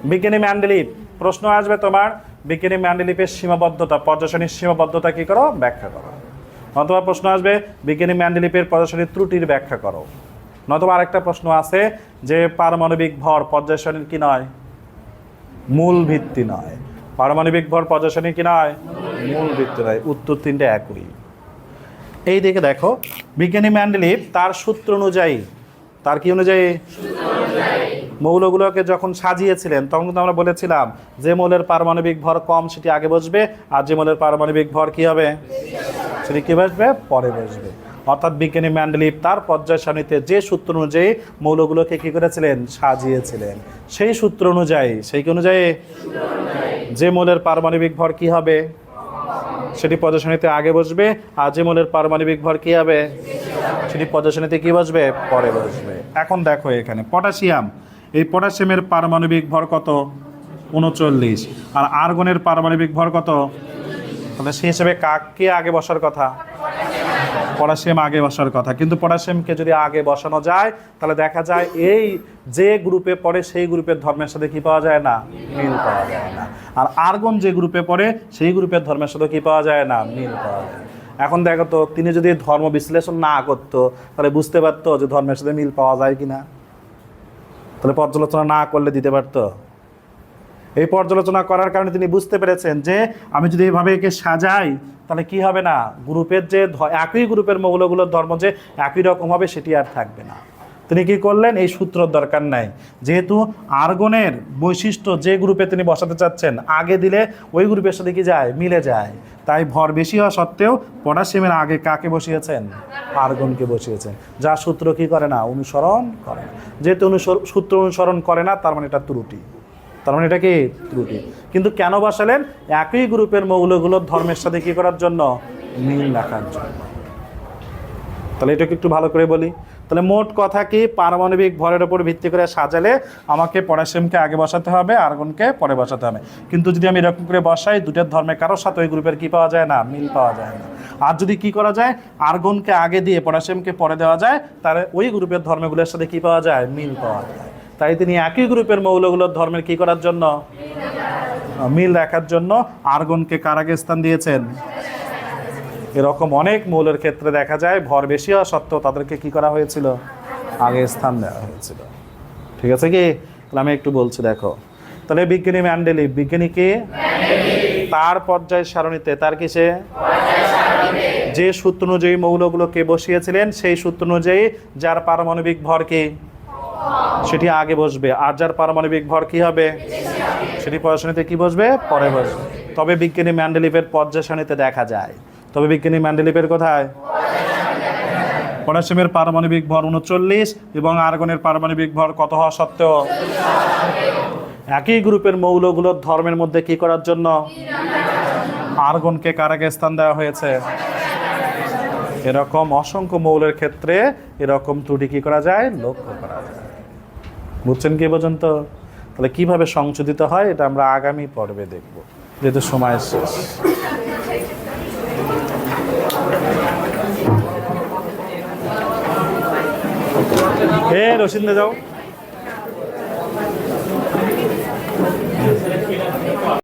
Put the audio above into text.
বিজ্ঞানী ম্যান্ডেলিপ প্রশ্ন আসবে তোমার, বিজ্ঞানী ম্যান্ডেলিপের সীমাবদ্ধতা, পর্যায়সারণীর সীমাবদ্ধতা কি করো, ব্যাখ্যা করো। নতুবা প্রশ্ন আসবে বিজ্ঞানী ম্যান্ডেলিপের পর্যায়সারণীর ত্রুটির ব্যাখ্যা করো। নতুবা আরেকটা প্রশ্ন আছে যে পারমাণবিক ভর পর্যায়সারণীর কি নয়, মূল ভিত্তি নয়। পারমাণবিক ভর পর্যায়সারণীর কি নয়, মূল ভিত্তি নয়। উত্তর তিনটে একই। এই দিকে দেখো, বিজ্ঞানী ম্যান্ডেলিপ তার সূত্র অনুযায়ী, তার কি অনুযায়ী, মৌলগুলোকে যখন সাজিয়েছিলেন তখন কিন্তু আমরা বলেছিলাম যে মৌলের পারমাণবিক ভর কম সেটি আগে বসবে, আর যে মৌলের পারমাণবিক ভর কি হবে সেটি কি বসবে, পরে বসবে। অর্থাৎ বিজ্ঞানী ম্যান্ডেলিপ তার পর্যায় সারণীতে যে সূত্র অনুযায়ী মৌলগুলোকে কি করেছিলেন, সাজিয়েছিলেন, সেই সূত্র অনুযায়ী, সেই অনুযায়ী যে মৌলের পারমাণবিক ভর কি হবে সেটি পর্যায় সারণীতে আগে বসবে, আর যে মৌলের পারমাণবিক ভর কি হবে সেটি পর্যায় সারণীতে কি বসবে, পরে বসবে। এখন দেখো এখানে পটাশিয়াম, এই পটাশিয়ামের পারমাণবিক ভর কত, 39, আর আর্গনের পারমাণবিক ভর কত, তাহলে সেই হিসেবে কাকে আগে বসার কথা, পটাশিয়াম আগে বসার কথা। কিন্তু পটাশিয়ামকে যদি আগে বসানো যায় তাহলে দেখা যায় এই যে গ্রুপে পড়ে সেই গ্রুপের ধর্মের সাথে কি পাওয়া যায় না, মিল পাওয়া যায় না। আর আর্গন যে গ্রুপে পড়ে সেই গ্রুপের ধর্মের সাথে কি পাওয়া যায় না, মিল পাওয়া যায়। এখন দেখো তো, তিনি যদি ধর্ম বিশ্লেষণ না করতো তাহলে বুঝতে পারতো যে ধর্মের সাথে মিল পাওয়া যায় কিনা, তাহলে পর্যালোচনা না করলে দিতে পারতো। এই পর্যালোচনা করার কারণে তিনি বুঝতে পেরেছেন যে আমি যদি এইভাবে একে সাজাই তাহলে কি হবে না, গ্রুপের যে একই গ্রুপের মৌলগুলোর ধর্ম যে একই রকম হবে সেটি আর থাকবে না। তিনি কি করলেন, এই সূত্রর দরকার নাই, যেহেতু আর্গনের বৈশিষ্ট্য যে গ্রুপে তিনি বসাতে চাচ্ছেন আগে দিলে ওই গ্রুপের সাথে কি যায়, মিলে যায়। তাই ভর বেশি হওয়া সত্ত্বেও পটাশিয়ামের আগে কাকে বসিয়েছেন, আর্গনকে বসিয়েছেন, যা সূত্র কি করে না, অনুসরণ করে না। যেহেতু সূত্র অনুসরণ করে না তার মানে এটা ত্রুটি, তার মানে এটা কি ত্রুটি। কিন্তু কেন বসালেন, একই গ্রুপের মৌলগুলোর ধর্মের সাথে কি করার জন্য, মিল রাখার জন্য। তাহলে এটাকে একটু ভালো করে বলি। তাহলে মোট কথা কি, পারমাণবিক ভরের উপর ভিত্তি করে সাজালে আমাকে পটাশিয়ামকে আগে বসাতে হবে, আর্গনকে পরে বসাতে হবে। কিন্তু যদি আমি এরকম করে বসাই দুটোর ধর্মে কারোর সাথে ওই গ্রুপের কি পাওয়া যায় না, মিল পাওয়া যায় না। আর যদি কি করা যায়, আর্গনকে আগে দিয়ে পটাশিয়ামকে পরে দেওয়া যায়, তাহলে ওই গ্রুপের ধর্মগুলোর সাথে কি পাওয়া যায়, মিল পাওয়া যায়। তাই তিনি একই গ্রুপের মৌলগুলোর ধর্মের কি করার জন্য, মিল রাখার জন্য আর্গনকে কার আগে স্থান দিয়েছেন। এরকম অনেক মৌলের ক্ষেত্রে দেখা যায় ভর বেশি হওয়া সত্ত্বেও তাদেরকে কি করা হয়েছিল, আগে স্থান দেওয়া হয়েছিল। ঠিক আছে কি, তাহলে আমি একটু বলছি দেখো। তাহলে বিজ্ঞানী ম্যান্ডেলিপ, বিজ্ঞানীকে তার পর্যায় সারণীতে, তার কিসে, যে সূত্র অনুযায়ী মৌলগুলোকে বসিয়েছিলেন সেই সূত্র অনুযায়ী যার পারমাণবিক ভর কি সেটি আগে বসবে, আর যার পারমাণবিক ভর কি হবে সেটি পর্যায় সারণীতে কি বসবে, পরে বসবে। তবে বিজ্ঞানী ম্যান্ডেলিপের পর্যায় সারণীতে দেখা যায়, তবে বিজ্ঞানী ম্যান্ডেলিপের কোথায়, পটাশিয়ামের পারমাণবিক ভর 39 এবং আর্গনের পারমাণবিক ভর কত হওয়া সত্ত্বেও একই গ্রুপের মৌলগুলোর ধর্মের মধ্যে কি করার জন্য আর্গনকে কার আগে স্থান দেওয়া হয়েছে। এরকম অসংখ্য মৌলের ক্ষেত্রে এরকম ত্রুটি কি করা যায়, লক্ষ্য করা যায়। বুঝছেন কি পর্যন্ত? তাহলে কিভাবে সংশোধিত হয় এটা আমরা আগামী পর্বে দেখব, যেহেতু সময় শেষ। রশিদ যাও।